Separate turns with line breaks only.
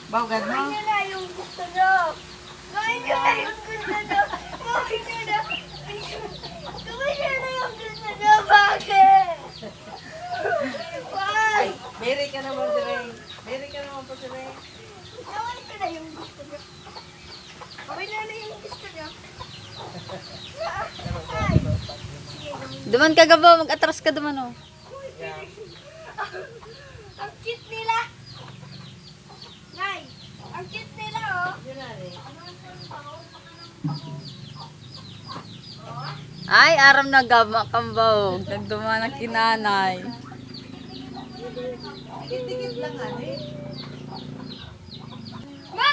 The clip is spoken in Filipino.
Bawgan mo?
Gawin nyo na yung gusto nyo. Gawin nyo na yung gusto nyo. Gawin nyo na. Gawin nyo na yung gusto nyo. Bakit? Why?
Beri ka naman, Direng. Beri ka naman po, Direng.
Gawin nyo na yung gusto nyo. Gawin nyo na yung gusto nyo. Ay. Sige, gawin nyo.
Duman ka gabaw, mag-atras ka duman oh.
Ang cute nila. Nay, ang cute nila oh.
Ay, aram na gama kambaw. Nagduman ang kinanay.
Tikit lang, ane.
Ma!